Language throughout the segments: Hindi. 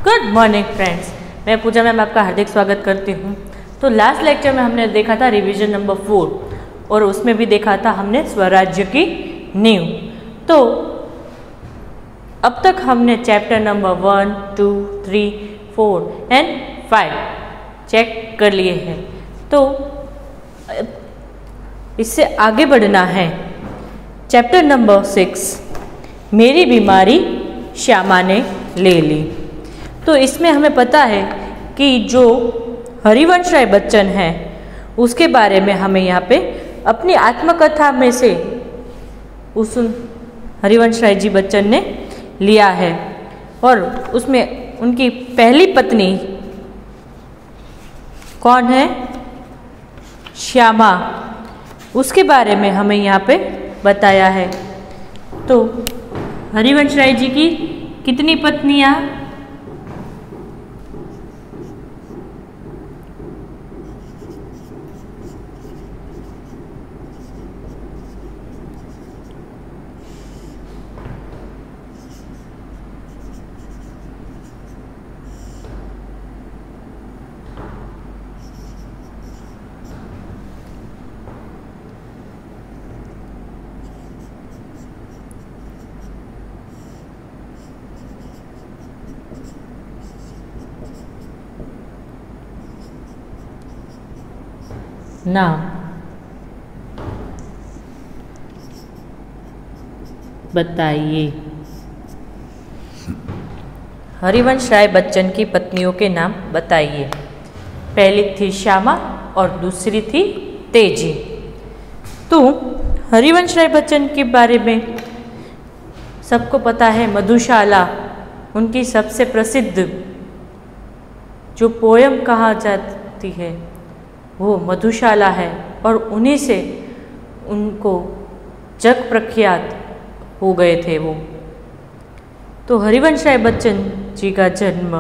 गुड मॉर्निंग फ्रेंड्स, मैं पूजा मैम आपका हार्दिक स्वागत करती हूँ। तो लास्ट लेक्चर में हमने देखा था रिवीजन नंबर 4 और उसमें भी देखा था हमने स्वराज्य की नींव। तो अब तक हमने चैप्टर नंबर 1, 2, 3, 4 एंड 5 चेक कर लिए हैं। तो इससे आगे बढ़ना है। चैप्टर नंबर 6 मेरी बीमारी श्यामा ने ले ली। तो इसमें हमें पता है कि जो हरिवंश राय बच्चन है उसके बारे में हमें यहाँ पे अपनी आत्मकथा में से उस हरिवंश राय जी बच्चन ने लिया है और उसमें उनकी पहली पत्नी कौन है? श्यामा। उसके बारे में हमें यहाँ पे बताया है। तो हरिवंश राय जी की कितनी पत्नियां? नाम बताइए। हरिवंश राय बच्चन की पत्नियों के नाम बताइए। पहली थी श्यामा और दूसरी थी तेजी। तो हरिवंश राय बच्चन के बारे में सबको पता है, मधुशाला उनकी सबसे प्रसिद्ध जो पोयम कहा जाती है वो मधुशाला है और उन्हीं से उनको जग प्रख्यात हो गए थे वो। तो हरिवंश राय बच्चन जी का जन्म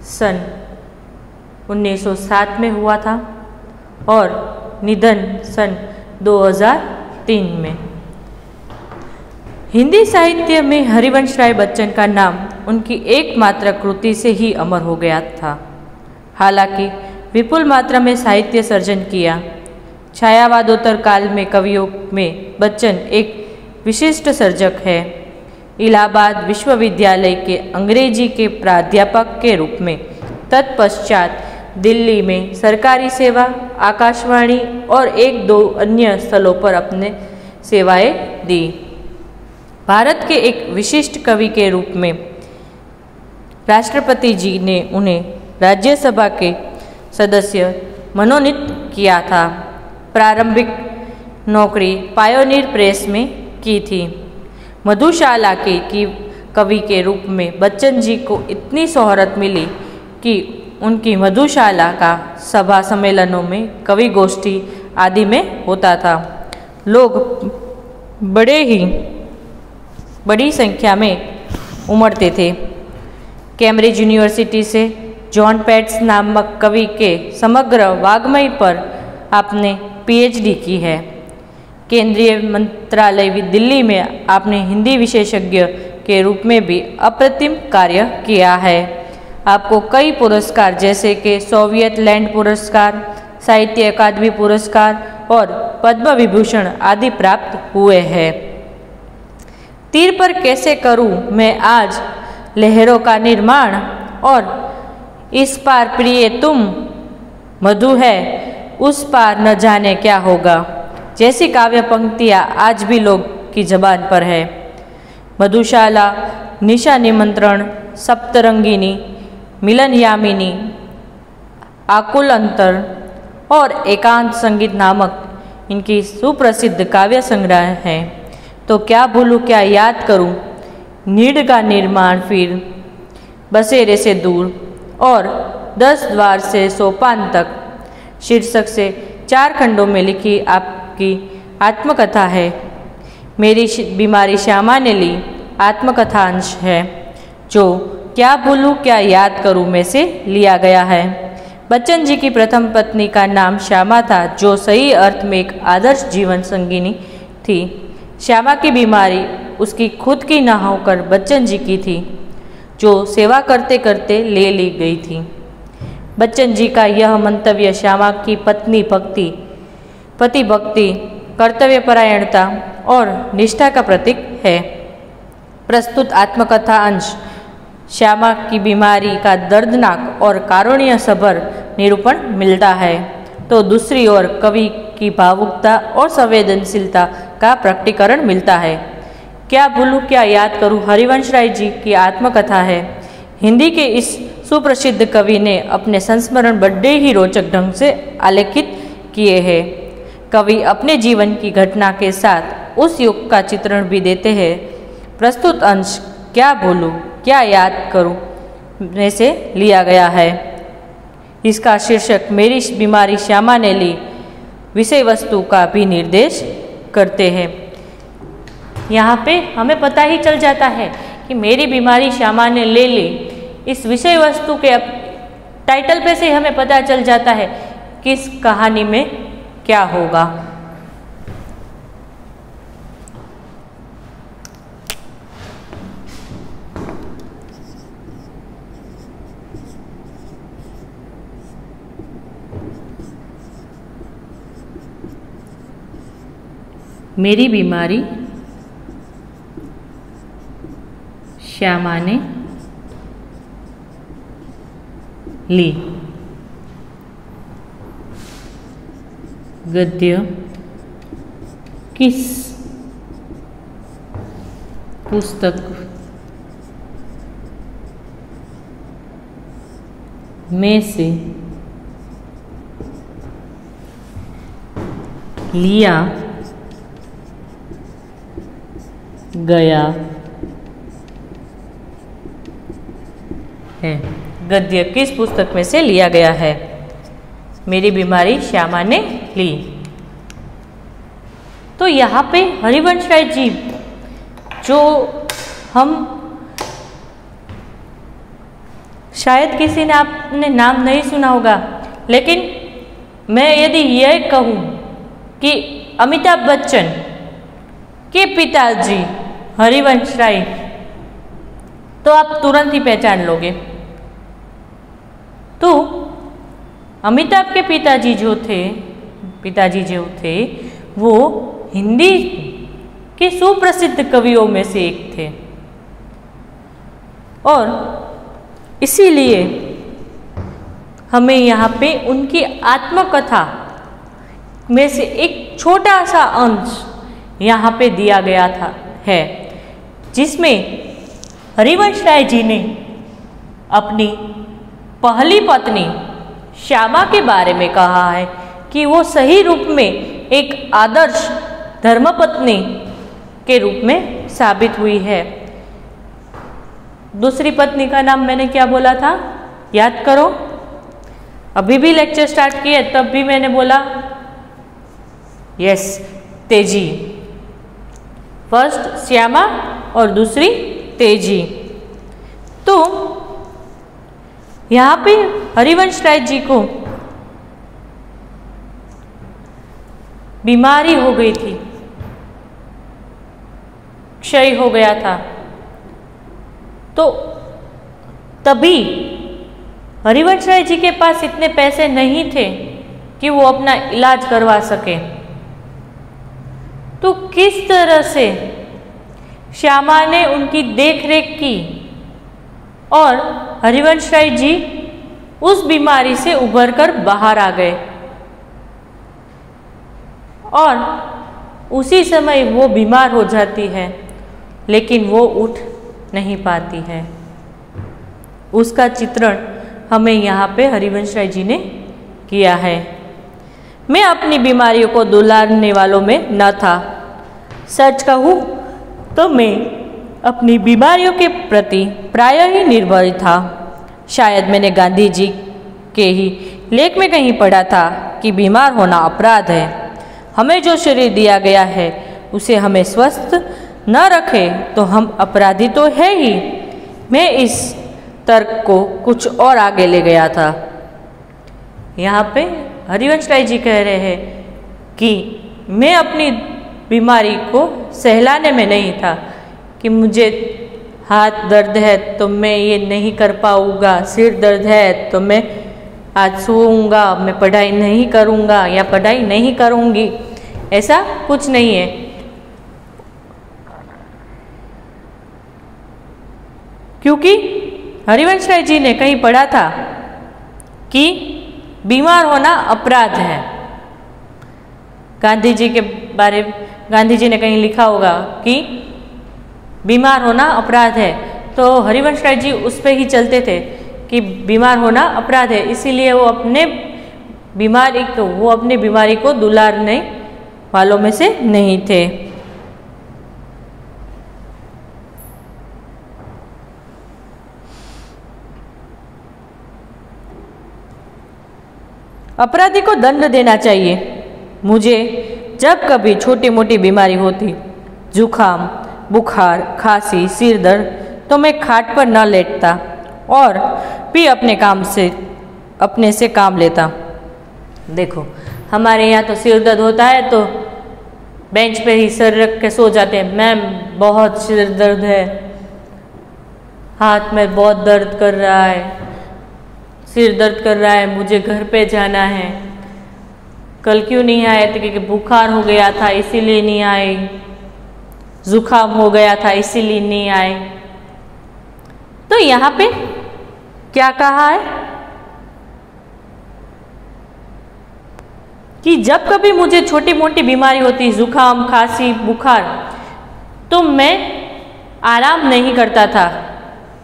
सन 1907 में हुआ था और निधन सन 2003 में। हिंदी साहित्य में हरिवंश राय बच्चन का नाम उनकी एकमात्र कृति से ही अमर हो गया था। हालांकि विपुल मात्रा में साहित्य सर्जन किया। छायावादोत्तर काल में कवियों में बच्चन एक विशिष्ट सर्जक है। इलाहाबाद विश्वविद्यालय के अंग्रेजी के प्राध्यापक के रूप में, तत्पश्चात दिल्ली में सरकारी सेवा, आकाशवाणी और एक दो अन्य स्थलों पर अपने सेवाएं दी। भारत के एक विशिष्ट कवि के रूप में राष्ट्रपति जी ने उन्हें राज्यसभा के सदस्य मनोनीत किया था। प्रारंभिक नौकरी पायोनियर प्रेस में की थी। मधुशाला की कवि के रूप में बच्चन जी को इतनी शोहरत मिली कि उनकी मधुशाला का सभा सम्मेलनों में, कवि गोष्ठी आदि में होता था। लोग बड़ी संख्या में उमड़ते थे। कैम्ब्रिज यूनिवर्सिटी से जॉन पेट्स नामक कवि के समग्र वाग्मय पर आपने पीएचडी की है। केंद्रीय मंत्रालय दिल्ली में आपने हिंदी विशेषज्ञ के रूप में भी अप्रतिम कार्य किया है। आपको कई पुरस्कार जैसे कि सोवियत लैंड पुरस्कार, साहित्य अकादमी पुरस्कार और पद्म विभूषण आदि प्राप्त हुए हैं। तीर पर कैसे करूं मैं आज लहरों का निर्माण और इस पार प्रिय तुम मधु है, उस पार न जाने क्या होगा जैसी काव्य पंक्तियाँ आज भी लोग की जबान पर है। मधुशाला, निशा निमंत्रण, सप्तरंगिनी, मिलन यामिनी, आकुल अंतर और एकांत संगीत नामक इनकी सुप्रसिद्ध काव्य संग्रह हैं। तो क्या भूलूं क्या याद करूं, नीड का निर्माण, फिर बसेरे से दूर और 10 द्वार से सोपान तक शीर्षक से 4 खंडों में लिखी आपकी आत्मकथा है। मेरी बीमारी श्यामा ने ली आत्मकथांश है जो क्या भूलूं क्या याद करूं में से लिया गया है। बच्चन जी की प्रथम पत्नी का नाम श्यामा था जो सही अर्थ में एक आदर्श जीवन संगिनी थी। श्यामा की बीमारी उसकी खुद की न होकर बच्चन जी की थी। जो सेवा करते करते ले ली गई थी। बच्चन जी का यह मंतव्य श्यामा की पति भक्ति, कर्तव्यपरायणता और निष्ठा का प्रतीक है। प्रस्तुत आत्मकथा अंश श्यामा की बीमारी का दर्दनाक और कारुण्य सभर निरूपण मिलता है, तो दूसरी ओर कवि की भावुकता और संवेदनशीलता का प्रकटीकरण मिलता है। क्या भूलूं क्या याद करूं हरिवंश राय जी की आत्मकथा है। हिंदी के इस सुप्रसिद्ध कवि ने अपने संस्मरण बड़े ही रोचक ढंग से आलेखित किए हैं। कवि अपने जीवन की घटना के साथ उस युग का चित्रण भी देते हैं। प्रस्तुत अंश क्या भूलूं क्या याद करूं में से लिया गया है। इसका शीर्षक मेरी बीमारी श्यामा ने ली विषय वस्तु का भी निर्देश करते हैं। यहाँ पे हमें पता ही चल जाता है कि मेरी बीमारी श्यामा ने ले ली। इस विषय वस्तु के टाइटल पे से हमें पता चल जाता है कि इस कहानी में क्या होगा। मेरी बीमारी श्यामा ने ली। गद्य किस पुस्तक में से लिया गया है। गद्य किस पुस्तक में से लिया गया है। मेरी बीमारी श्यामा ने ली। तो यहाँ पे हरिवंश राय जी जो हम शायद किसी ने आपने नाम नहीं सुना होगा, लेकिन मैं यदि यह कहूँ कि अमिताभ बच्चन के पिताजी हरिवंश राय, तो आप तुरंत ही पहचान लोगे। तो अमिताभ के पिताजी जो थे वो हिंदी के सुप्रसिद्ध कवियों में से एक थे, और इसीलिए हमें यहाँ पे उनकी आत्मकथा में से एक छोटा सा अंश यहाँ पे दिया गया है, जिसमें हरिवंश राय जी ने अपनी पहली पत्नी श्यामा के बारे में कहा है कि वो सही रूप में एक आदर्श धर्मपत्नी के रूप में साबित हुई है। दूसरी पत्नी का नाम मैंने क्या बोला था, याद करो। अभी भी लेक्चर स्टार्ट किए तब भी मैंने बोला, यस, तेजी। फर्स्ट श्यामा और दूसरी तेजी। तो यहाँ पे हरिवंश राय जी को बीमारी हो गई थी, क्षय हो गया था। तो तभी हरिवंश राय जी के पास इतने पैसे नहीं थे कि वो अपना इलाज करवा सके। तो किस तरह से श्यामा ने उनकी देखरेख की और हरिवंश राय जी उस बीमारी से उभरकर बाहर आ गए, और उसी समय वो बीमार हो जाती है, लेकिन वो उठ नहीं पाती है। उसका चित्रण हमें यहाँ पे हरिवंश राय जी ने किया है। मैं अपनी बीमारियों को दुलारने वालों में न था। सच कहूँ तो मैं अपनी बीमारियों के प्रति प्रायः ही निर्भर था। शायद मैंने गांधी जी के ही लेख में कहीं पढ़ा था कि बीमार होना अपराध है। हमें जो शरीर दिया गया है उसे हमें स्वस्थ न रखे तो हम अपराधी तो है ही। मैं इस तर्क को कुछ और आगे ले गया था। यहाँ पे हरिवंश राय जी कह रहे हैं कि मैं अपनी बीमारी को सहलाने में नहीं था कि मुझे हाथ दर्द है तो मैं ये नहीं कर पाऊँगा, सिर दर्द है तो मैं आज सोऊंगा, मैं पढ़ाई नहीं करूँगा या पढ़ाई नहीं करूँगी, ऐसा कुछ नहीं है। क्योंकि हरिवंश राय जी ने कहीं पढ़ा था कि बीमार होना अपराध है। गांधी जी के बारे में गांधी जी ने कहीं लिखा होगा कि बीमार होना अपराध है, तो हरिवंश राय जी उस पे ही चलते थे कि बीमार होना अपराध है, इसीलिए वो अपने बीमारी को दुलारने वालों में से नहीं थे। अपराधी को दंड देना चाहिए। मुझे जब कभी छोटी मोटी बीमारी होती, जुखाम, बुखार, खांसी, सिर दर्द, तो मैं खाट पर न लेटता और भी अपने से काम लेता। देखो, हमारे यहाँ तो सिर दर्द होता है तो बेंच पे ही सर रख के सो जाते हैं, मैम बहुत सिर दर्द है, हाथ में बहुत दर्द कर रहा है, सिर दर्द कर रहा है, मुझे घर पे जाना है। कल क्यों नहीं आए थे? क्योंकि बुखार हो गया था इसीलिए नहीं आए, जुकाम हो गया था इसीलिए नहीं आए। तो यहाँ पे क्या कहा है कि जब कभी मुझे छोटी मोटी बीमारी होती, जुकाम, खांसी, बुखार, तो मैं आराम नहीं करता था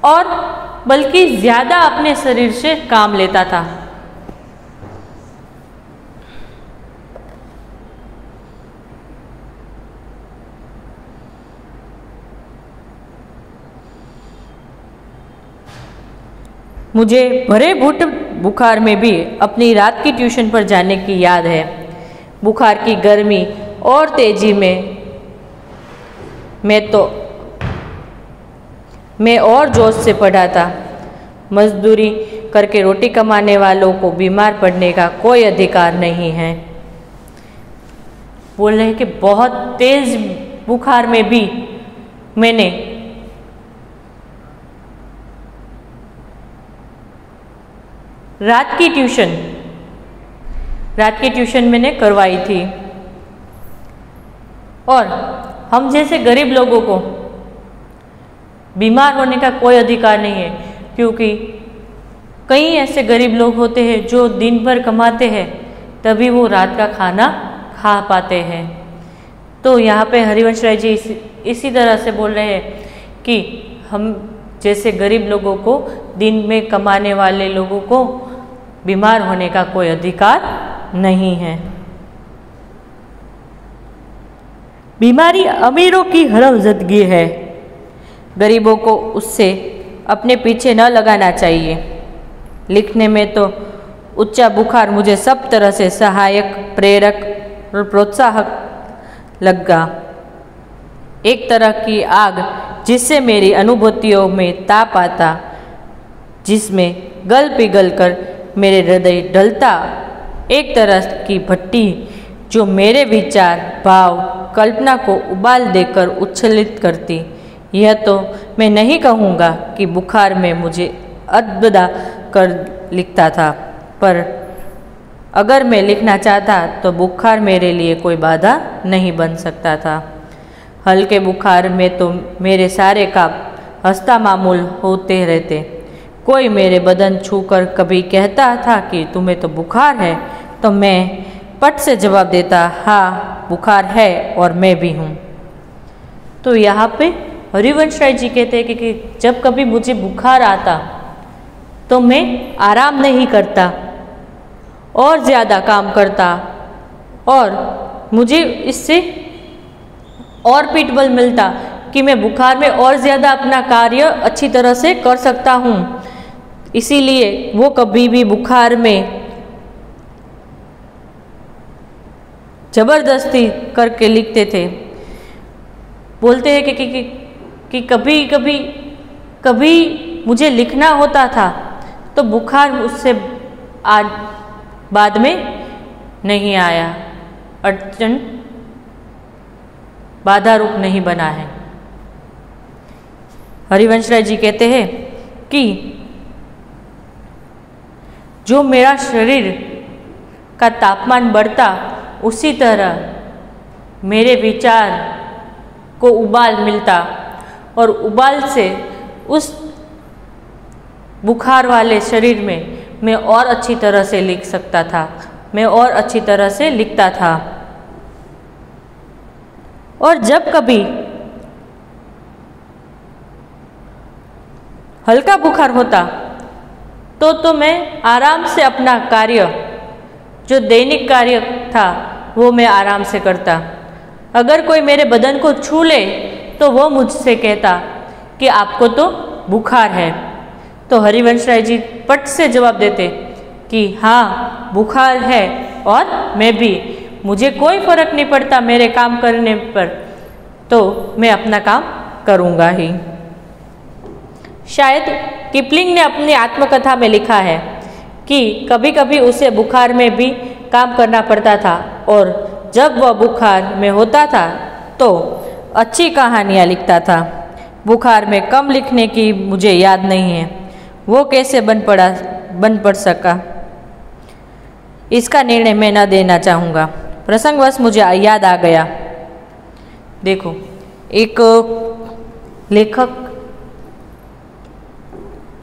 और बल्कि ज़्यादा अपने शरीर से काम लेता था। मुझे भरे भूट बुखार में भी अपनी रात की ट्यूशन पर जाने की याद है। बुखार की गर्मी और तेजी में मैं और जोश से पढ़ा था। मजदूरी करके रोटी कमाने वालों को बीमार पड़ने का कोई अधिकार नहीं है। बोल रहे हैं कि बहुत तेज बुखार में भी मैंने रात की ट्यूशन मैंने करवाई थी। और हम जैसे गरीब लोगों को बीमार होने का कोई अधिकार नहीं है, क्योंकि कई ऐसे गरीब लोग होते हैं जो दिन भर कमाते हैं तभी वो रात का खाना खा पाते हैं। तो यहाँ पे हरिवंश राय जी इसी तरह से बोल रहे हैं कि हम जैसे गरीब लोगों को, दिन में कमाने वाले लोगों को बीमार होने का कोई अधिकार नहीं है। बीमारी अमीरों की हरमज़दगी है, गरीबों को उससे अपने पीछे न लगाना चाहिए। लिखने में तो उच्चा बुखार मुझे सब तरह से सहायक, प्रेरक और प्रोत्साहक लगा। एक तरह की आग जिससे मेरी अनुभूतियों में ताप आता, जिसमें गल पिघल कर मेरे हृदय ढलता। एक तरह की भट्टी जो मेरे विचार, भाव, कल्पना को उबाल देकर उच्छलित करती। यह तो मैं नहीं कहूँगा कि बुखार में मुझे अदबदा कर लिखता था, पर अगर मैं लिखना चाहता तो बुखार मेरे लिए कोई बाधा नहीं बन सकता था। हल्के बुखार में तो मेरे सारे काम हंसता मामूल होते रहते। कोई मेरे बदन छूकर कभी कहता था कि तुम्हें तो बुखार है, तो मैं पट से जवाब देता, हाँ बुखार है और मैं भी हूँ। तो यहाँ पे हरिवंश राय जी कहते हैं कि जब कभी मुझे बुखार आता तो मैं आराम नहीं करता और ज़्यादा काम करता, और मुझे इससे और पीठबल मिलता कि मैं बुखार में और ज़्यादा अपना कार्य अच्छी तरह से कर सकता हूँ। इसीलिए वो कभी भी बुखार में ज़बरदस्ती करके लिखते थे। बोलते हैं कि कभी मुझे लिखना होता था तो बुखार उससे बाद में नहीं आया, अड़चन बाधा रूप नहीं बना है। हरिवंश राय जी कहते हैं कि जो मेरा शरीर का तापमान बढ़ता, उसी तरह मेरे विचार को उबाल मिलता और उबाल से उस बुखार वाले शरीर में मैं और अच्छी तरह से लिख सकता था, मैं और अच्छी तरह से लिखता था। और जब कभी हल्का बुखार होता तो मैं आराम से अपना कार्य, जो दैनिक कार्य था, वो मैं आराम से करता। अगर कोई मेरे बदन को छू ले तो वो मुझसे कहता कि आपको तो बुखार है। तो हरिवंश राय जी पट से जवाब देते कि हाँ, बुखार है और मैं भी, मुझे कोई फर्क नहीं पड़ता मेरे काम करने पर, तो मैं अपना काम करूँगा ही। शायद किपलिंग ने अपनी आत्मकथा में लिखा है कि कभी कभी उसे बुखार में भी काम करना पड़ता था और जब वह बुखार में होता था तो अच्छी कहानियाँ लिखता था। बुखार में कम लिखने की मुझे याद नहीं है, वो कैसे बन पड़ सका, इसका निर्णय मैं न देना चाहूँगा। प्रसंगवश मुझे याद आ गया। देखो, एक लेखक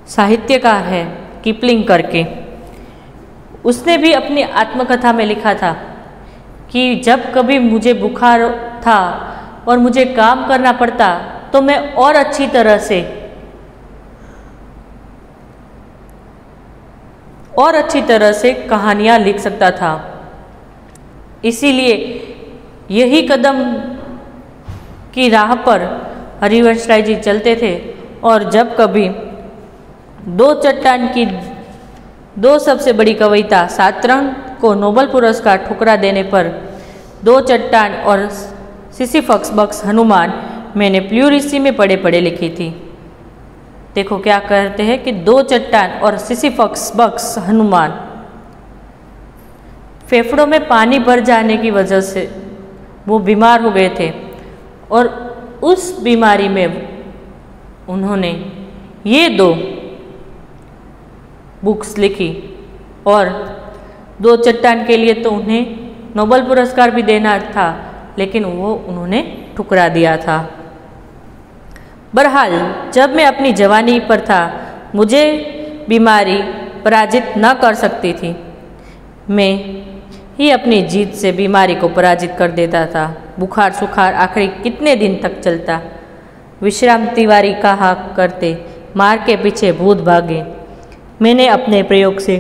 साहित्यकार है किपलिंग करके, उसने भी अपनी आत्मकथा में लिखा था कि जब कभी मुझे बुखार था और मुझे काम करना पड़ता तो मैं और अच्छी तरह से कहानियाँ लिख सकता था। इसीलिए यही कदम की राह पर हरिवंश राय जी चलते थे और जब कभी दो सबसे बड़ी कविता सातरंग को नोबेल पुरस्कार ठुकरा देने पर दो चट्टान और सिसिफक्स बक्स हनुमान मैंने प्लूरिसी में पढ़े पढ़े लिखी थी। देखो क्या कहते हैं कि दो चट्टान और सिसिफक्स बक्स हनुमान, फेफड़ों में पानी भर जाने की वजह से वो बीमार हो गए थे और उस बीमारी में उन्होंने ये दो बुक्स लिखी और दो चट्टान के लिए तो उन्हें नोबेल पुरस्कार भी देना था, लेकिन वो उन्होंने ठुकरा दिया था। बहरहाल जब मैं अपनी जवानी पर था, मुझे बीमारी पराजित न कर सकती थी। मैं ही अपनी जीत से बीमारी को पराजित कर देता था। बुखार सुखार आखिर कितने दिन तक चलता। विश्राम तिवारी कहा करते, मार के पीछे भूत भागे। मैंने अपने प्रयोग से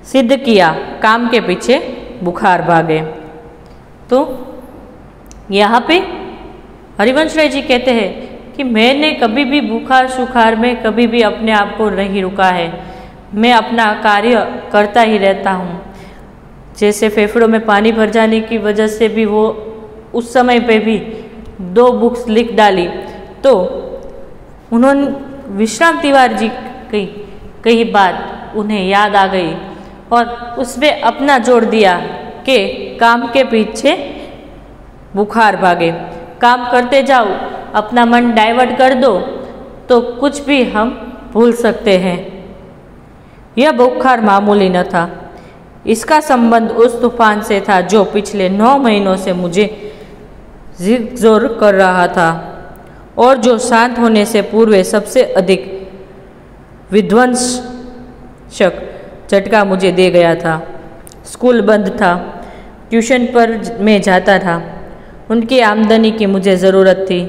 सिद्ध किया, काम के पीछे बुखार भागे। तो यहाँ पे हरिवंश राय जी कहते हैं कि मैंने कभी भी बुखार सुखार में कभी भी अपने आप को नहीं रुका है, मैं अपना कार्य करता ही रहता हूँ। जैसे फेफड़ों में पानी भर जाने की वजह से भी वो उस समय पे भी दो बुक्स लिख डाली, तो उन्होंने विश्राम तिवारी जी की कई बात उन्हें याद आ गई और उसमें अपना जोड़ दिया कि काम के पीछे बुखार भागे। काम करते जाओ, अपना मन डाइवर्ट कर दो तो कुछ भी हम भूल सकते हैं। यह बुखार मामूली न था, इसका संबंध उस तूफान से था जो पिछले 9 महीनों से मुझे ज़िगज़ोर कर रहा था और जो शांत होने से पूर्व सबसे अधिक विध्वंसक झटका मुझे दे गया था। स्कूल बंद था, ट्यूशन पर मैं जाता था, उनकी आमदनी की मुझे ज़रूरत थी।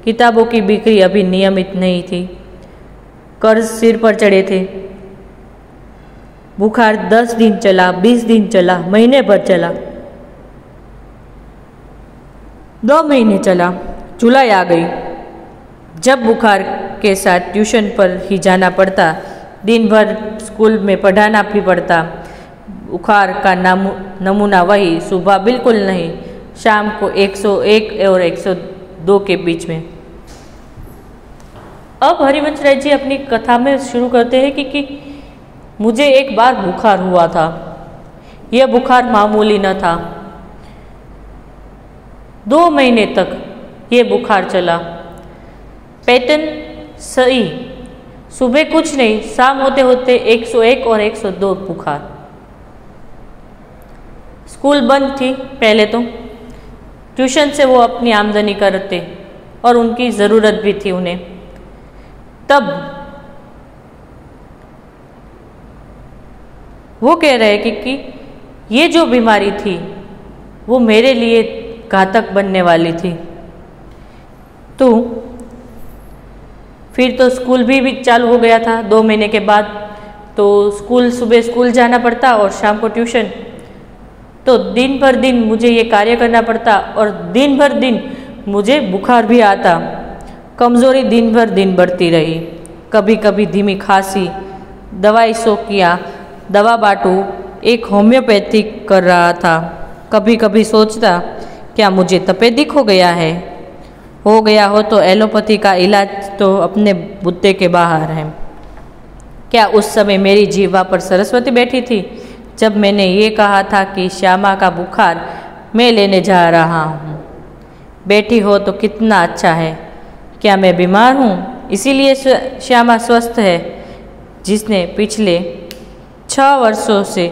किताबों की बिक्री अभी नियमित नहीं थी, कर्ज सिर पर चढ़े थे। बुखार 10 दिन चला, 20 दिन चला, महीने भर चला, 2 महीने चला, जुलाई आ गई। जब बुखार के साथ ट्यूशन पर ही जाना पड़ता, दिन भर स्कूल में पढ़ाना भी पड़ता। बुखार का नमूना वही, सुबह बिल्कुल नहीं, शाम को 101 और 102 के बीच में। अब हरिवंश राय जी अपनी कथा में शुरू करते हैं कि मुझे एक बार बुखार हुआ था। यह बुखार मामूली न था, 2 महीने तक ये बुखार चला। पैटर्न सही, सुबह कुछ नहीं, शाम होते होते 101 और 102 बुखार। स्कूल बंद थी पहले तो, ट्यूशन से वो अपनी आमदनी करते और उनकी ज़रूरत भी थी उन्हें। तब वो कह रहे कि ये जो बीमारी थी वो मेरे लिए घातक बनने वाली थी। तो फिर तो स्कूल भी चालू हो गया था 2 महीने के बाद। तो सुबह स्कूल जाना पड़ता और शाम को ट्यूशन। तो दिन भर दिन मुझे ये कार्य करना पड़ता और दिन भर दिन मुझे बुखार भी आता। कमज़ोरी दिन भर दिन बढ़ती रही। कभी कभी धीमी खांसी, दवाई किया, दवा बाटू, एक होम्योपैथिक कर रहा था। कभी कभी सोचता क्या मुझे तपेदिक हो गया है। हो गया हो तो एलोपैथी का इलाज तो अपने बुत्ते के बाहर है। क्या उस समय मेरी जीवा पर सरस्वती बैठी थी जब मैंने ये कहा था कि श्यामा का बुखार मैं लेने जा रहा हूँ। बैठी हो तो कितना अच्छा है। क्या मैं बीमार हूँ इसीलिए श्यामा स्वस्थ है, जिसने पिछले 6 वर्षों से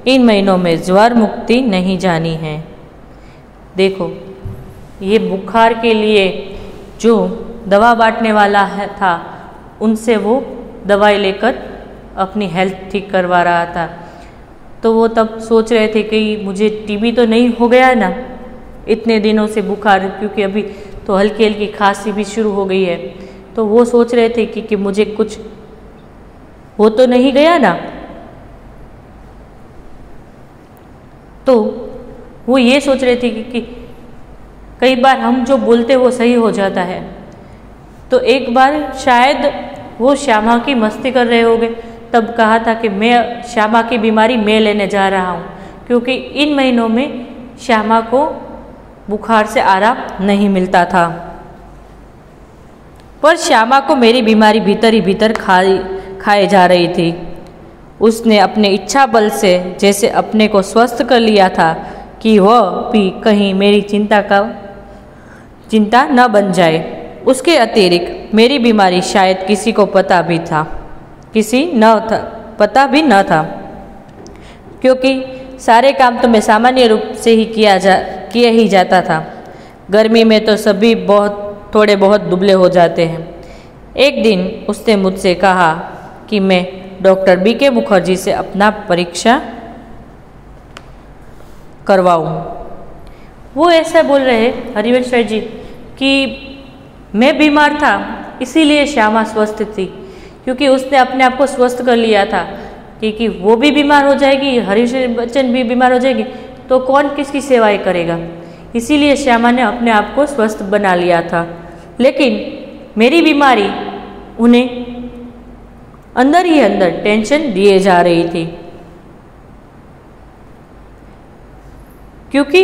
इन महीनों में ज्वर मुक्ति नहीं जानी है। देखो, ये बुखार के लिए जो दवा बांटने वाला था उनसे वो दवाई लेकर अपनी हेल्थ ठीक करवा रहा था। तो वो तब सोच रहे थे कि मुझे टीबी तो नहीं हो गया ना इतने दिनों से बुखार, क्योंकि अभी तो हल्की हल्की खांसी भी शुरू हो गई है। तो वो सोच रहे थे कि मुझे कुछ हो तो नहीं गया ना। तो वो ये सोच रहे थे कि कई बार हम जो बोलते वो सही हो जाता है। तो एक बार शायद वो श्यामा की मस्ती कर रहे होंगे, तब कहा था कि मैं श्यामा की बीमारी मैं लेने जा रहा हूँ, क्योंकि इन महीनों में श्यामा को बुखार से आराम नहीं मिलता था। पर श्यामा को मेरी बीमारी भीतर ही भीतर खाए जा रही थी। उसने अपने इच्छा बल से जैसे अपने को स्वस्थ कर लिया था कि वह भी कहीं मेरी चिंता न बन जाए। उसके अतिरिक्त मेरी बीमारी शायद किसी को पता भी न था, क्योंकि सारे काम तो मैं सामान्य रूप से ही किया ही जाता था। गर्मी में तो सभी थोड़े बहुत दुबले हो जाते हैं। एक दिन उसने मुझसे कहा कि मैं डॉक्टर बीके मुखर्जी से अपना परीक्षा करवाऊं। वो ऐसा बोल रहे हरिवंश जी कि मैं बीमार था इसीलिए श्यामा स्वस्थ थी, क्योंकि उसने अपने आप को स्वस्थ कर लिया था कि वो भी बीमार हो जाएगी, हरिवंश बच्चन भी बीमार हो जाएगी, तो कौन किसकी सेवाएं करेगा। इसीलिए श्यामा ने अपने आप को स्वस्थ बना लिया था। लेकिन मेरी बीमारी उन्हें अंदर ही अंदर टेंशन दिए जा रही थी, क्योंकि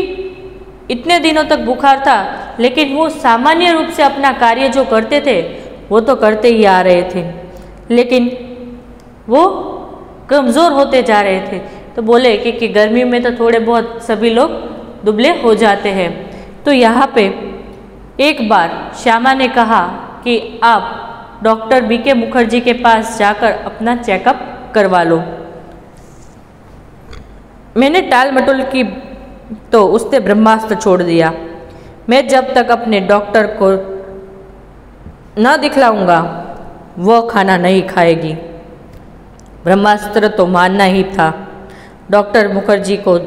इतने दिनों तक बुखार था, लेकिन वो सामान्य रूप से अपना कार्य जो करते थे वो तो करते ही आ रहे थे, लेकिन वो कमज़ोर होते जा रहे थे। तो बोले कि गर्मी में तो थोड़े बहुत सभी लोग दुबले हो जाते हैं। तो यहाँ पे एक बार श्यामा ने कहा कि आप डॉक्टर बीके मुखर्जी के पास जाकर अपना चेकअप करवा लो। मैंने टाल मटोल की तो उसने ब्रह्मास्त्र छोड़ दिया। मैं जब तक अपने डॉक्टर को न दिखलाऊंगा वह खाना नहीं खाएगी। ब्रह्मास्त्र तो मानना ही था। डॉक्टर मुखर्जी को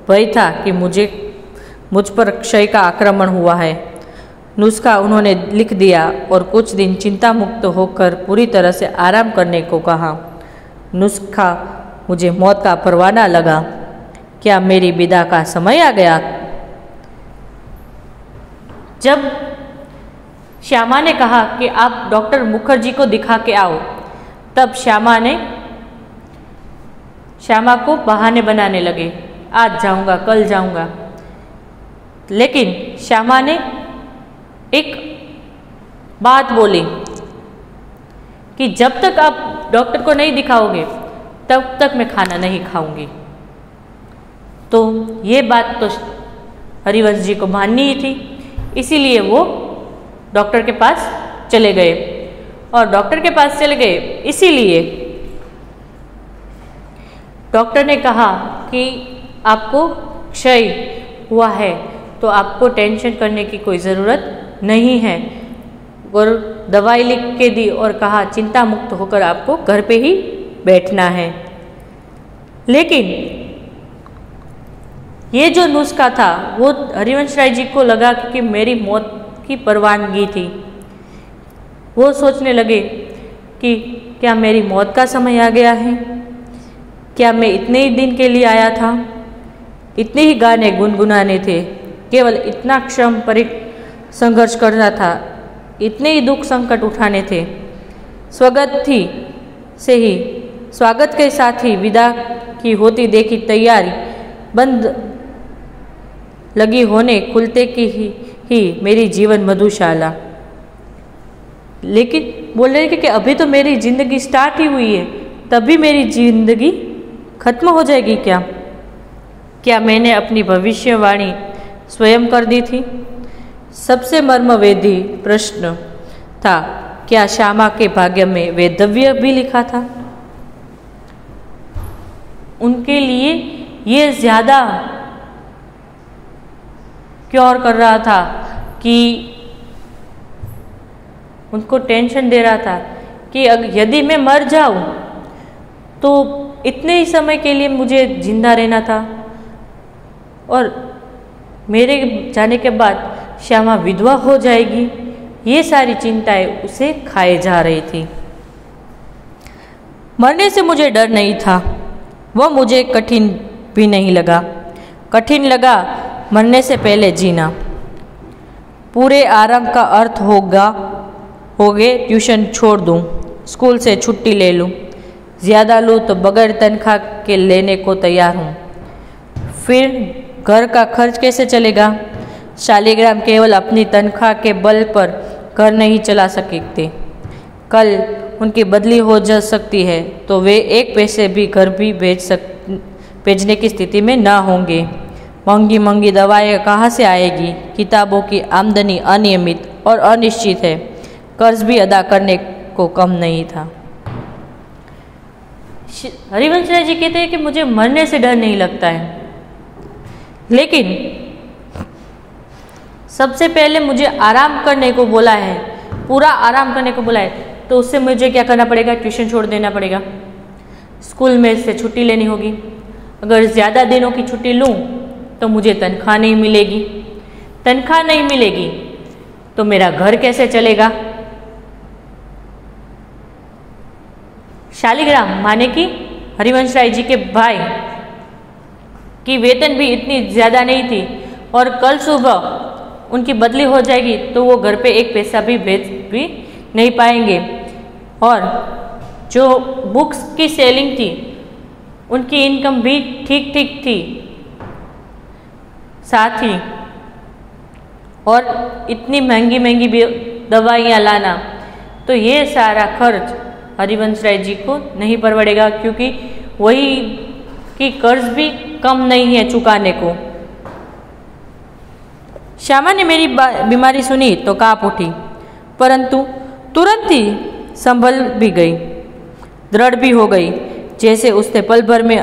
भय था कि मुझ पर क्षय का आक्रमण हुआ है। नुस्खा उन्होंने लिख दिया और कुछ दिन चिंता मुक्त होकर पूरी तरह से आराम करने को कहा। नुस्खा मुझे मौत का परवाना लगा। क्या मेरी विदा का समय आ गया? जब श्यामा ने कहा कि आप डॉक्टर मुखर्जी को दिखा के आओ, तब श्यामा को बहाने बनाने लगे, आज जाऊंगा, कल जाऊंगा। लेकिन श्यामा ने एक बात बोली कि जब तक आप डॉक्टर को नहीं दिखाओगे तब तक मैं खाना नहीं खाऊंगी। तो ये बात तो हरिवंश जी को माननी ही थी, इसीलिए वो डॉक्टर के पास चले गए और डॉक्टर के पास चले गए। इसीलिए डॉक्टर ने कहा कि आपको क्षय हुआ है, तो आपको टेंशन करने की कोई ज़रूरत नहीं है, और दवाई लिख के दी और कहा चिंता मुक्त होकर आपको घर पे ही बैठना है। लेकिन ये जो नुस्खा था वो हरिवंश राय जी को लगा कि मेरी मौत की परवानगी थी। वो सोचने लगे कि क्या मेरी मौत का समय आ गया है, क्या मैं इतने ही दिन के लिए आया था, इतने ही गाने गुनगुनाने थे, केवल इतना श्रम संघर्ष करना था, इतने ही दुख संकट उठाने थे। स्वागत के साथ ही विदा की होती देखी तैयारी बंद लगी होने, खुलते की ही मेरी जीवन मधुशाला। लेकिन बोल रहे कि अभी तो मेरी जिंदगी स्टार्ट ही हुई है, तभी मेरी जिंदगी खत्म हो जाएगी क्या? क्या मैंने अपनी भविष्यवाणी स्वयं कर दी थी? सबसे मर्मवेदी प्रश्न था, क्या श्यामा के भाग्य में वैधव्य भी लिखा था? उनके लिए ये ज़्यादा क्योर कर रहा था कि उनको टेंशन दे रहा था कि यदि मैं मर जाऊं तो इतने ही समय के लिए मुझे जिंदा रहना था, और मेरे जाने के बाद श्यामा विधवा हो जाएगी। ये सारी चिंताएं उसे खाए जा रही थी। मरने से मुझे डर नहीं था, वह मुझे कठिन भी नहीं लगा। कठिन लगा मरने से पहले जीना। पूरे आराम का अर्थ होगे ट्यूशन छोड़ दूं, स्कूल से छुट्टी ले लूं, ज़्यादा लूँ तो बगैर तनख्वाह के लेने को तैयार हूँ। फिर घर का खर्च कैसे चलेगा? शालिग्राम केवल अपनी तनख्वाह के बल पर घर नहीं चला सकते। कल उनकी बदली हो जा सकती है तो वे एक पैसे भी घर भी भेजने की स्थिति में ना होंगे। महंगी महंगी दवाएं कहाँ से आएगी? किताबों की आमदनी अनियमित और अनिश्चित है। कर्ज भी अदा करने को कम नहीं था। हरिवंश राय जी कहते हैं कि मुझे मरने से डर नहीं लगता है, लेकिन सबसे पहले मुझे आराम करने को बोला है, पूरा आराम करने को बोला है, तो उससे मुझे क्या करना पड़ेगा? ट्यूशन छोड़ देना पड़ेगा, स्कूल में से छुट्टी लेनी होगी। अगर ज़्यादा दिनों की छुट्टी लूँ तो मुझे तनख्वाह नहीं मिलेगी, तनख्वाह नहीं मिलेगी तो मेरा घर कैसे चलेगा? शालिग्राम माने कि हरिवंश राय जी के भाई की वेतन भी इतनी ज़्यादा नहीं थी, और कल सुबह उनकी बदली हो जाएगी तो वो घर पे एक पैसा भी भेज भी नहीं पाएंगे। और जो बुक्स की सेलिंग थी उनकी इनकम भी ठीक ठीक थी साथ ही, और इतनी महंगी महंगी दवाइयाँ लाना, तो ये सारा खर्च हरिवंश राय जी को नहीं परवड़ेगा, क्योंकि वही की कर्ज भी कम नहीं है चुकाने को। श्यामा ने मेरी बीमारी सुनी तो कांप उठी, परंतु तुरंत ही संभल भी गई, दृढ़ भी हो गई, जैसे उसने पल भर में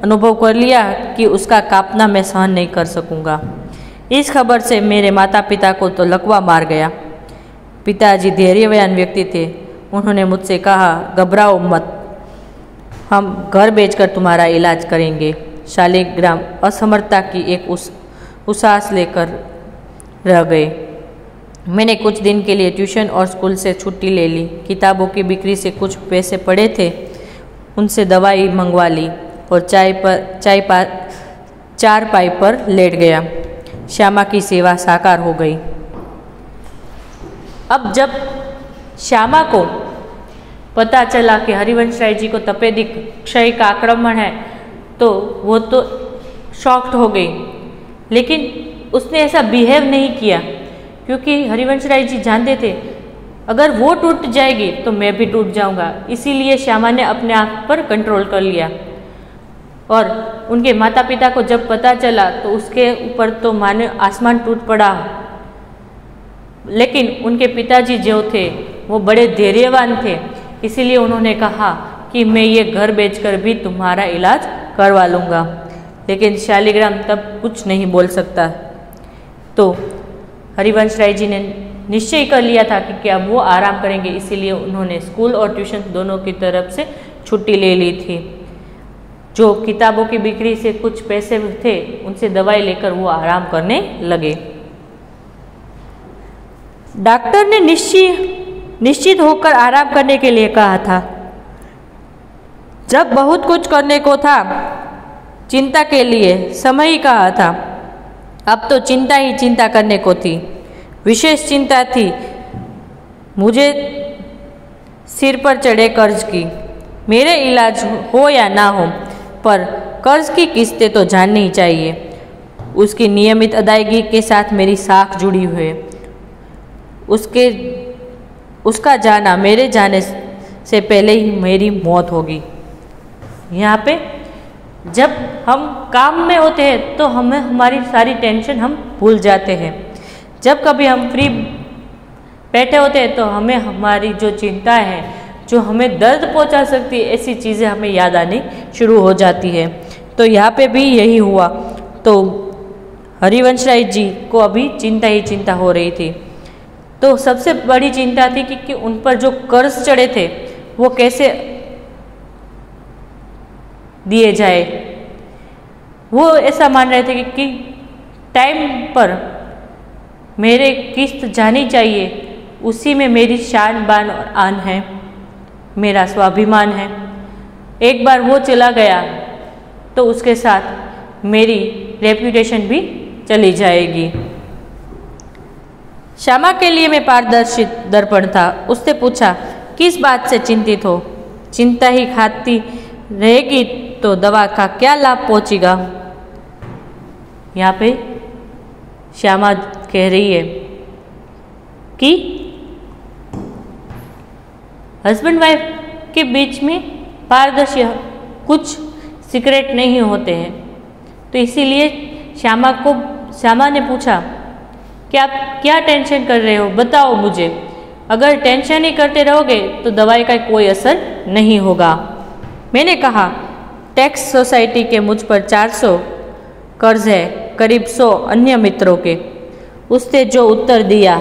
अनुभव कर लिया कि उसका कांपना मैं सहन नहीं कर सकूंगा। इस खबर से मेरे माता पिता को तो लकवा मार गया। पिताजी धैर्यवान व्यक्ति थे। उन्होंने मुझसे कहा, घबराओ मत, हम घर बेचकर तुम्हारा इलाज करेंगे। शालिग्राम असमर्थता की एक उसास लेकर रह गए। मैंने कुछ दिन के लिए ट्यूशन और स्कूल से छुट्टी ले ली। किताबों की बिक्री से कुछ पैसे पड़े थे, उनसे दवाई मंगवा ली और चारपाई पर लेट गया। श्यामा की सेवा साकार हो गई। अब जब श्यामा को पता चला कि हरिवंश राय जी को तपेदिक क्षय का आक्रमण है, तो वो तो शॉक्ड हो गई, लेकिन उसने ऐसा बिहेव नहीं किया, क्योंकि हरिवंश राय जी जानते थे अगर वो टूट जाएगी तो मैं भी टूट जाऊंगा। इसीलिए श्यामा ने अपने आप पर कंट्रोल कर लिया। और उनके माता पिता को जब पता चला तो उसके ऊपर तो माने आसमान टूट पड़ा। लेकिन उनके पिताजी जो थे वो बड़े धैर्यवान थे, इसीलिए उन्होंने कहा कि मैं ये घर बेचकर भी तुम्हारा इलाज करवा लूँगा। लेकिन शालिग्राम तब कुछ नहीं बोल सकता। तो हरिवंश राय जी ने निश्चय कर लिया था कि अब वो आराम करेंगे, इसीलिए उन्होंने स्कूल और ट्यूशन दोनों की तरफ से छुट्टी ले ली थी। जो किताबों की बिक्री से कुछ पैसे थे उनसे दवाई लेकर वो आराम करने लगे। डॉक्टर ने निश्चित होकर आराम करने के लिए कहा था। जब बहुत कुछ करने को था, चिंता के लिए समय ही कहा था, अब तो चिंता ही चिंता करने को थी। विशेष चिंता थी मुझे सिर पर चढ़े कर्ज की। मेरे इलाज हो या ना हो, पर कर्ज की किस्तें तो जाननी ही चाहिए। उसकी नियमित अदायगी के साथ मेरी साख जुड़ी हुई है। उसका जाना मेरे जाने से पहले ही मेरी मौत होगी। यहाँ पे जब हम काम में होते हैं तो हमें हमारी सारी टेंशन हम भूल जाते हैं। जब कभी हम फ्री बैठे होते हैं तो हमें हमारी जो चिंता है, जो हमें दर्द पहुंचा सकती है, ऐसी चीज़ें हमें याद आनी शुरू हो जाती है। तो यहाँ पे भी यही हुआ। तो हरिवंश राय जी को अभी चिंता ही चिंता हो रही थी। तो सबसे बड़ी चिंता थी कि उन पर जो कर्ज चढ़े थे वो कैसे दिए जाए। वो ऐसा मान रहे थे कि टाइम पर मेरे किस्त जानी चाहिए, उसी में मेरी शान बान और आन है, मेरा स्वाभिमान है। एक बार वो चला गया तो उसके साथ मेरी रेप्यूटेशन भी चली जाएगी। श्यामा के लिए मैं पारदर्शी दर्पण था। उसने पूछा, किस बात से चिंतित हो? चिंता ही खाती रहेगी तो दवा का क्या लाभ पहुंचेगा? यहाँ पे श्यामा कह रही है कि हस्बैंड वाइफ के बीच में पारदर्शी कुछ सीक्रेट नहीं होते हैं। तो इसीलिए श्यामा ने पूछा कि आप क्या टेंशन कर रहे हो, बताओ मुझे। अगर टेंशन ही करते रहोगे तो दवाई का कोई असर नहीं होगा। मैंने कहा, टैक्स सोसाइटी के मुझ पर 400 कर्ज है, करीब 100 अन्य मित्रों के। उसने जो उत्तर दिया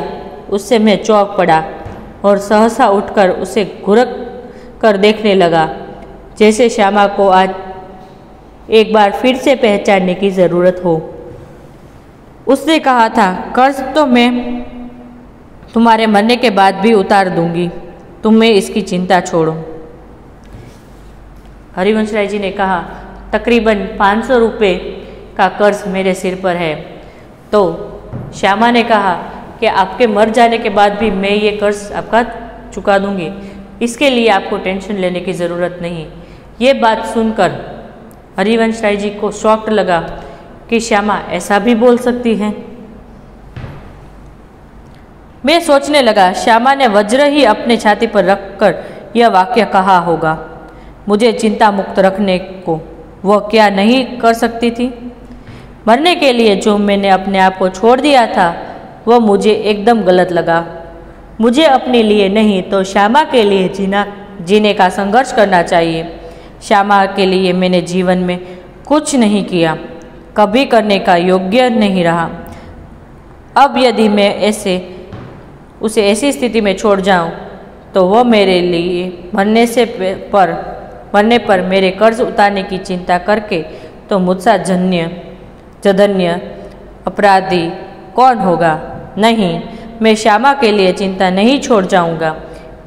उससे मैं चौंक पड़ा और सहसा उठकर उसे घुरक कर देखने लगा, जैसे श्यामा को आज एक बार फिर से पहचानने की ज़रूरत हो। उसने कहा था, कर्ज तो मैं तुम्हारे मरने के बाद भी उतार दूंगी, तुम्हें इसकी चिंता छोड़ो। हरिवंश राय जी ने कहा, तकरीबन 500 रुपये का कर्ज मेरे सिर पर है। तो श्यामा ने कहा कि आपके मर जाने के बाद भी मैं ये कर्ज आपका चुका दूंगी, इसके लिए आपको टेंशन लेने की ज़रूरत नहीं। ये बात सुनकर हरिवंश राय जी को शॉक लगा कि श्यामा ऐसा भी बोल सकती है। मैं सोचने लगा, श्यामा ने वज्र ही अपने छाती पर रखकर यह वाक्य कहा होगा। मुझे चिंता मुक्त रखने को वह क्या नहीं कर सकती थी? मरने के लिए जो मैंने अपने आप को छोड़ दिया था वह मुझे एकदम गलत लगा। मुझे अपने लिए नहीं तो श्यामा के लिए जीने का संघर्ष करना चाहिए। श्यामा के लिए मैंने जीवन में कुछ नहीं किया, कभी करने का योग्य नहीं रहा। अब यदि मैं उसे ऐसी स्थिति में छोड़ जाऊं तो वह मेरे लिए मरने पर मेरे कर्ज उतारने की चिंता करके तो मुझसा जघन्य अपराधी कौन होगा? नहीं, मैं श्यामा के लिए चिंता नहीं छोड़ जाऊंगा।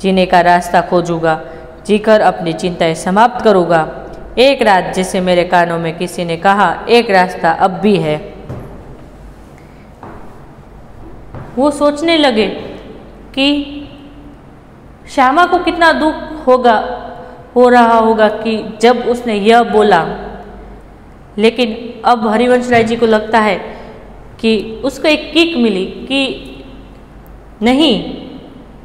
जीने का रास्ता खोजूंगा, जीकर अपनी चिंताएं समाप्त करूंगा। एक रात, जैसे मेरे कानों में किसी ने कहा, एक रास्ता अब भी है। वो सोचने लगे कि श्यामा को कितना दुख हो रहा होगा कि जब उसने यह बोला। लेकिन अब हरिवंश राय जी को लगता है कि उसको एक किक मिली कि नहीं,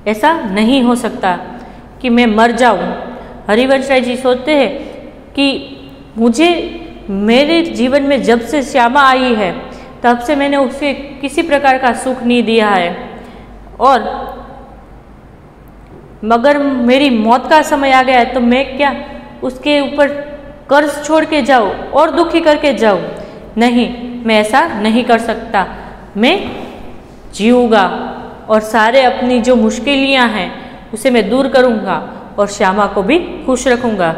ऐसा नहीं हो सकता कि मैं मर जाऊं। हरिवंश राय जी सोचते हैं कि मुझे मेरे जीवन में जब से श्यामा आई है तब से मैंने उसे किसी प्रकार का सुख नहीं दिया है और मगर मेरी मौत का समय आ गया है तो मैं क्या उसके ऊपर कर्ज छोड़ के जाऊँ और दुखी करके जाऊँ? नहीं, मैं ऐसा नहीं कर सकता। मैं जीऊँगा और सारे अपनी जो मुश्किलियाँ हैं उसे मैं दूर करूँगा और श्यामा को भी खुश रखूँगा।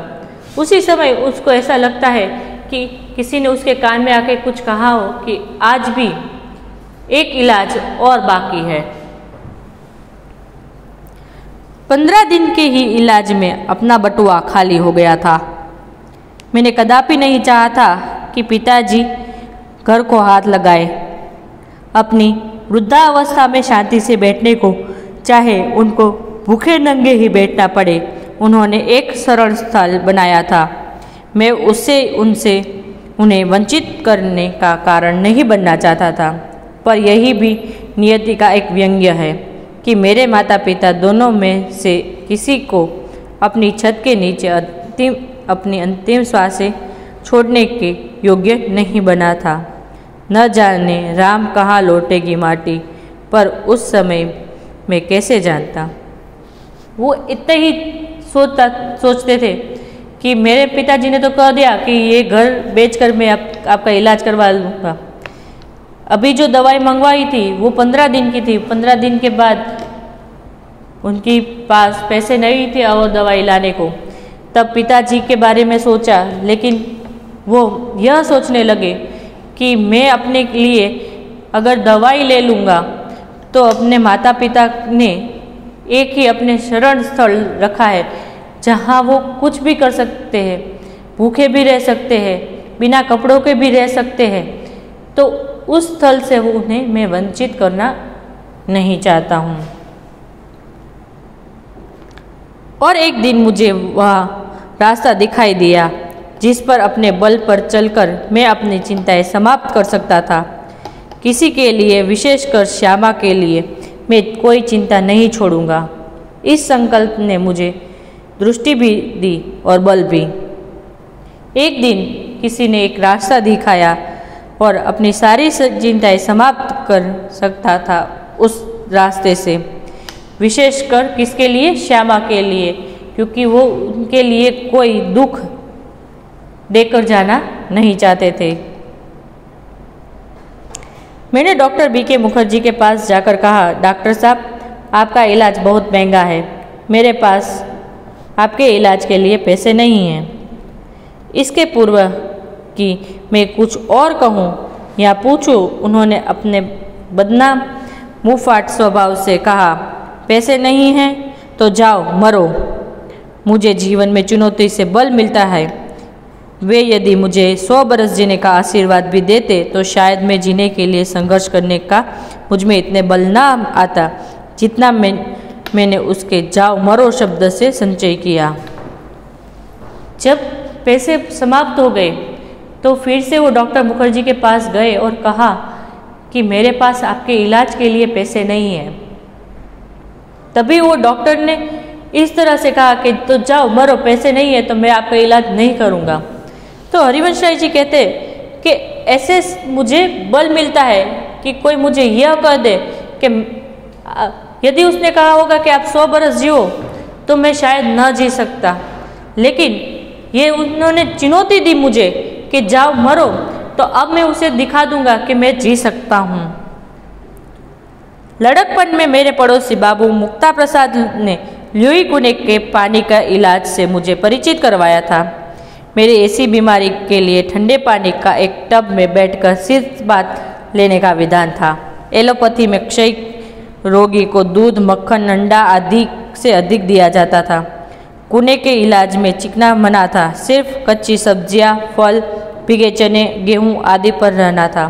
उसी समय उसको ऐसा लगता है कि किसी ने उसके कान में आके कुछ कहा हो कि आज भी एक इलाज और बाकी है। 15 दिन के ही इलाज में अपना बटुआ खाली हो गया था। मैंने कदापि नहीं चाहा था कि पिताजी घर को हाथ लगाए। अपनी वृद्धावस्था में शांति से बैठने को, चाहे उनको भूखे नंगे ही बैठना पड़े, उन्होंने एक सरल स्थल बनाया था। मैं उन्हें वंचित करने का कारण नहीं बनना चाहता था, पर यही भी नियति का एक व्यंग्य है कि मेरे माता पिता दोनों में से किसी को अपनी छत के नीचे अपनी अंतिम श्वासें छोड़ने के योग्य नहीं बना था। न जाने राम कहाँ लौटेगी माटी, पर उस समय मैं कैसे जानता। वो इतने ही सोचते थे कि मेरे पिताजी ने तो कह दिया कि ये घर बेचकर मैं आपका इलाज करवा लूँगा। अभी जो दवाई मंगवाई थी वो 15 दिन की थी। 15 दिन के बाद उनके पास पैसे नहीं थे और दवाई लाने को। तब पिताजी के बारे में सोचा, लेकिन वो यह सोचने लगे कि मैं अपने लिए अगर दवाई ले लूँगा तो अपने माता पिता ने एक ही अपने शरण स्थल रखा है जहाँ वो कुछ भी कर सकते हैं, भूखे भी रह सकते हैं, बिना कपड़ों के भी रह सकते हैं। तो उस स्थल से उन्हें मैं वंचित करना नहीं चाहता हूँ। और एक दिन मुझे वह रास्ता दिखाई दिया जिस पर अपने बल पर चलकर मैं अपनी चिंताएं समाप्त कर सकता था। किसी के लिए, विशेषकर श्यामा के लिए, मैं कोई चिंता नहीं छोड़ूंगा। इस संकल्प ने मुझे दृष्टि भी दी और बल भी। एक दिन किसी ने एक रास्ता दिखाया और अपनी सारी चिंताएं समाप्त कर सकता था उस रास्ते से। विशेषकर किसके लिए? श्यामा के लिए, क्योंकि वो उनके लिए कोई दुख देकर जाना नहीं चाहते थे। मैंने डॉक्टर बीके मुखर्जी के पास जाकर कहा, डॉक्टर साहब, आपका इलाज बहुत महंगा है, मेरे पास आपके इलाज के लिए पैसे नहीं हैं। इसके पूर्व कि मैं कुछ और कहूँ या पूछूं, उन्होंने अपने बदनाम मुँहफाट स्वभाव से कहा, पैसे नहीं हैं तो जाओ मरो। मुझे जीवन में चुनौती से बल मिलता है। वे यदि मुझे 100 बरस जीने का आशीर्वाद भी देते तो शायद मैं जीने के लिए संघर्ष करने का मुझ में इतने बल ना आता जितना मैंने उसके जाओ मरो शब्द से संचय किया। जब पैसे समाप्त हो गए तो फिर से वो डॉक्टर मुखर्जी के पास गए और कहा कि मेरे पास आपके इलाज के लिए पैसे नहीं हैं। तभी वो डॉक्टर ने इस तरह से कहा कि तो जाओ मरो, पैसे नहीं है तो मैं आपका इलाज नहीं करूँगा। तो हरिवंश राय जी कहते कि ऐसे मुझे बल मिलता है कि कोई मुझे यह कह दे कि यदि उसने कहा होगा कि आप 100 बरस जियो तो मैं शायद न जी सकता, लेकिन ये उन्होंने चुनौती दी मुझे कि जाओ मरो, तो अब मैं उसे दिखा दूंगा कि मैं जी सकता हूँ। लड़कपन में मेरे पड़ोसी बाबू मुक्ता प्रसाद ने ल्यूई कुने के पानी का इलाज से मुझे परिचित करवाया था। मेरी ऐसी बीमारी के लिए ठंडे पानी का एक टब में बैठकर सिर्फ बात लेने का विधान था। एलोपैथी में क्षय रोगी को दूध, मक्खन, अंडा आदि से अधिक दिया जाता था। कुने के इलाज में चिकना मना था, सिर्फ कच्ची सब्जियां, फल, भीगे चने, गेहूं आदि पर रहना था।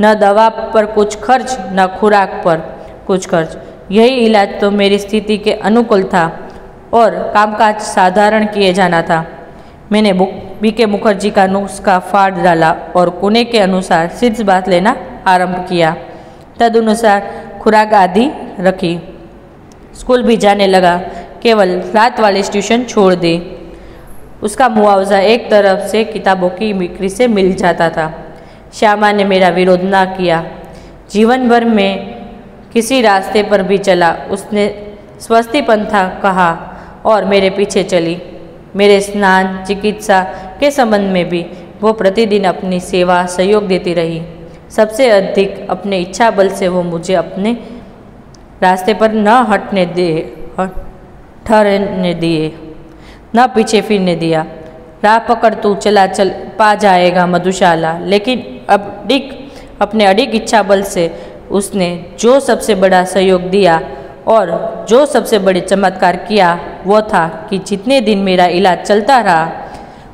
न दवा पर कुछ खर्च, न खुराक पर कुछ खर्च। यही इलाज तो मेरी स्थिति के अनुकूल था और कामकाज साधारण किए जाना था। मैंने बीके मुखर्जी का नुस्खा फाड़ डाला और कुने के अनुसार सिद्ध बात लेना आरंभ किया। तदनुसार खुराक आदि रखी। स्कूल भी जाने लगा, केवल रात वाले ट्यूशन छोड़ दी। उसका मुआवजा एक तरफ से किताबों की बिक्री से मिल जाता था। श्यामा ने मेरा विरोध ना किया। जीवन भर में किसी रास्ते पर भी चला, उसने स्वस्ति पंथा कहा और मेरे पीछे चली। मेरे स्नान चिकित्सा के संबंध में भी वो प्रतिदिन अपनी सेवा सहयोग देती रही। सबसे अधिक अपने इच्छा बल से वो मुझे अपने रास्ते पर न ठहरने दिए, न पीछे फिरने दिया। राह पकड़ तू चला चल पा जाएगा मधुशाला। लेकिन अपने अडिग इच्छा बल से उसने जो सबसे बड़ा सहयोग दिया और जो सबसे बड़े चमत्कार किया वो था कि जितने दिन मेरा इलाज चलता रहा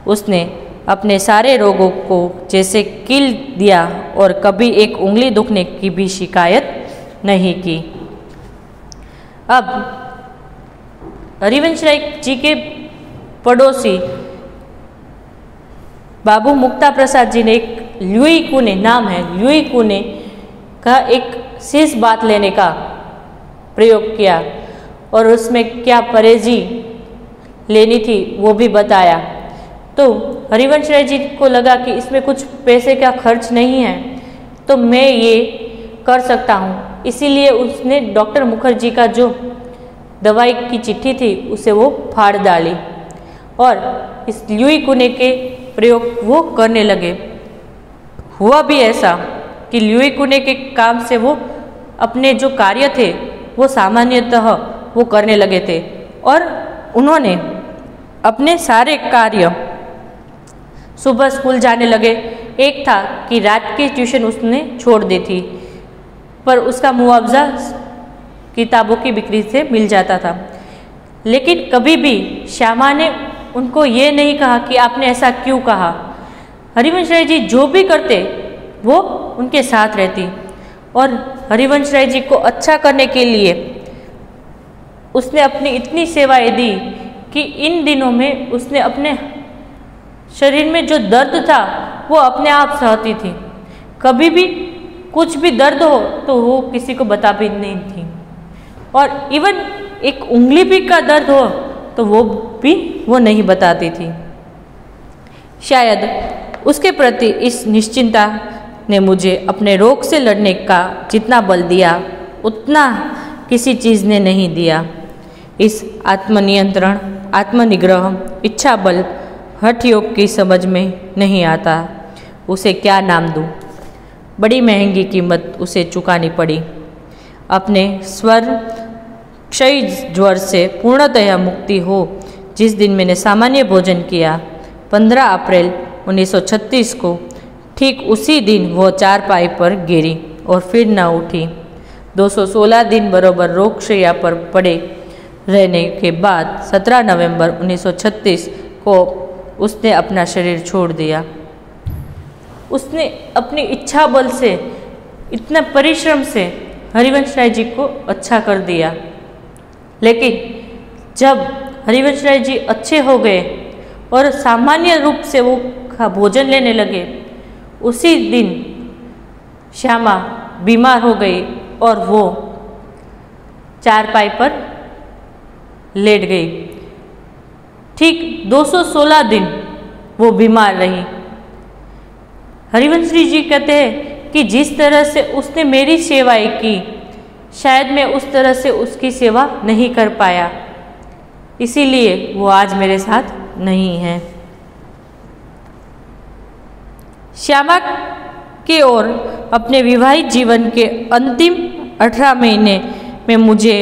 उसने अपने सारे रोगों को जैसे कील दिया और कभी एक उंगली दुखने की भी शिकायत नहीं की। अब हरिवंश राय जी के पड़ोसी बाबू मुक्ता प्रसाद जी ने एक ल्यूई कुने नाम है, ल्यूई कुने का एक शेष बात लेने का प्रयोग किया और उसमें क्या परहेजी लेनी थी वो भी बताया। तो हरिवंश राय जी को लगा कि इसमें कुछ पैसे का खर्च नहीं है तो मैं ये कर सकता हूँ, इसीलिए उसने डॉक्टर मुखर्जी का जो दवाई की चिट्ठी थी उसे वो फाड़ डाली और इस ल्यूई कुने के प्रयोग वो करने लगे। हुआ भी ऐसा कि ल्यूई कुने के काम से वो अपने जो कार्य थे वो सामान्यतः वो करने लगे थे और उन्होंने अपने सारे कार्य सुबह स्कूल जाने लगे। एक था कि रात की ट्यूशन उसने छोड़ दी थी पर उसका मुआवजा किताबों की बिक्री से मिल जाता था। लेकिन कभी भी श्यामा ने उनको ये नहीं कहा कि आपने ऐसा क्यों कहा। हरिवंश राय जी जो भी करते वो उनके साथ रहती और हरिवंश राय जी को अच्छा करने के लिए उसने अपनी इतनी सेवाएं दी कि इन दिनों में उसने अपने शरीर में जो दर्द था वो अपने आप सहती थी। कभी भी कुछ भी दर्द हो तो वो किसी को बता भी नहीं थी और इवन एक उंगली भी का दर्द हो तो वो भी वो नहीं बताती थी। शायद उसके प्रति इस निश्चिंता ने मुझे अपने रोग से लड़ने का जितना बल दिया उतना किसी चीज़ ने नहीं दिया। इस आत्मनियंत्रण, आत्मनिग्रह, इच्छा बल, हठ योग की समझ में नहीं आता। उसे क्या नाम दूँ? बड़ी महंगी कीमत उसे चुकानी पड़ी। अपने स्वर क्षय ज्वर से पूर्णतया मुक्ति हो जिस दिन मैंने सामान्य भोजन किया 15 अप्रैल 1936 को, ठीक उसी दिन वो चारपाई पर गिरी और फिर न उठी। 216 दिन बराबर रोगशैया पर पड़े रहने के बाद 17 नवंबर 1936 को उसने अपना शरीर छोड़ दिया। उसने अपनी इच्छा बल से, इतना परिश्रम से हरिवंश राय जी को अच्छा कर दिया। लेकिन जब हरिवंश राय जी अच्छे हो गए और सामान्य रूप से वो भोजन लेने लगे, उसी दिन श्यामा बीमार हो गई और वो चारपाई पर लेट गई। ठीक 216 दिन वो बीमार रही। हरिवंश जी कहते हैं कि जिस तरह से उसने मेरी सेवाएं की शायद मैं उस तरह से उसकी सेवा नहीं कर पाया, इसीलिए वो आज मेरे साथ नहीं है। श्यामा की ओर अपने विवाहित जीवन के अंतिम 18 महीने में मुझे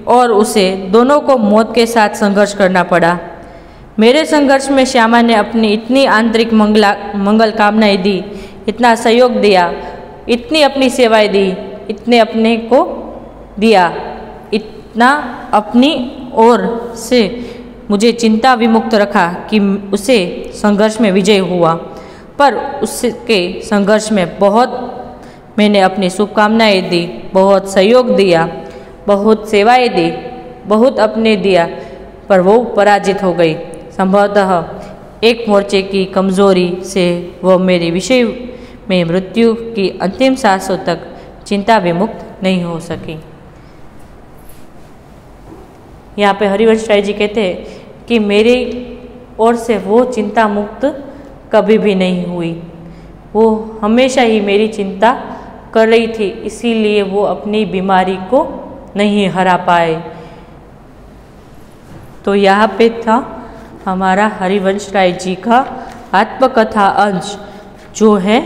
और उसे दोनों को मौत के साथ संघर्ष करना पड़ा। मेरे संघर्ष में श्यामा ने अपनी इतनी आंतरिक मंगल कामनाएं दी, इतना सहयोग दिया, इतनी अपनी सेवाएं दी, इतने अपने को दिया, इतना अपनी ओर से मुझे चिंता विमुक्त रखा कि उसे संघर्ष में विजय हुआ। पर उसके संघर्ष में बहुत मैंने अपनी शुभकामनाएं दी, बहुत सहयोग दिया, बहुत सेवाएं दी, बहुत अपने दिया, पर वो पराजित हो गई। संभवतः एक मोर्चे की कमजोरी से वो मेरे विषय में मृत्यु की अंतिम सांसों तक चिंता विमुक्त नहीं हो सकी। यहाँ पे हरिवंश राय जी कहते हैं कि मेरी ओर से वो चिंता मुक्त कभी भी नहीं हुई। वो हमेशा ही मेरी चिंता कर रही थी, इसीलिए वो अपनी बीमारी को नहीं हरा पाए। तो यहाँ पे था हमारा हरिवंश राय जी का आत्मकथा अंश, जो है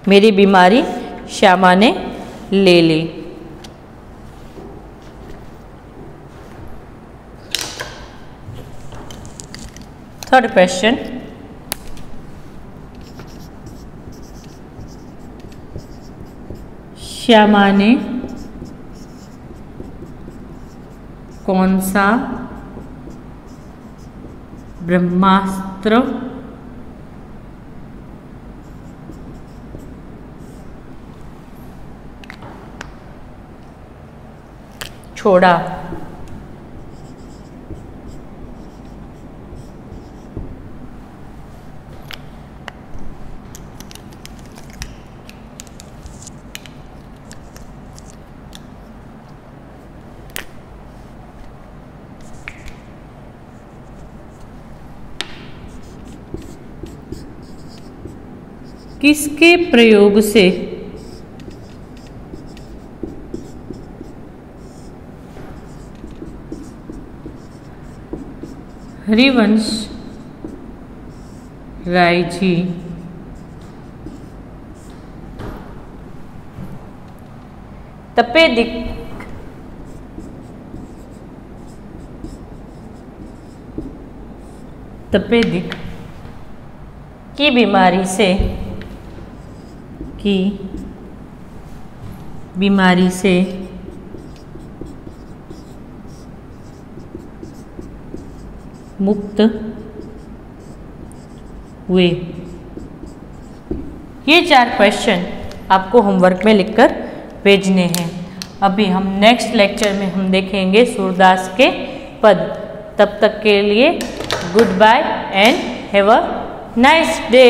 मेरी बीमारी श्यामा ने ले ली। थर्ड क्वेश्चन, श्यामा ने कौन सा ब्रह्मास्त्र छोड़ा? किसके प्रयोग से हरिवंश राय जी तपेदिक की बीमारी से मुक्त हुए? ये 4 क्वेश्चन आपको होमवर्क में लिखकर भेजने हैं। अभी हम नेक्स्ट लेक्चर में हम देखेंगे सूरदास के पद। तब तक के लिए goodbye and have a nice day.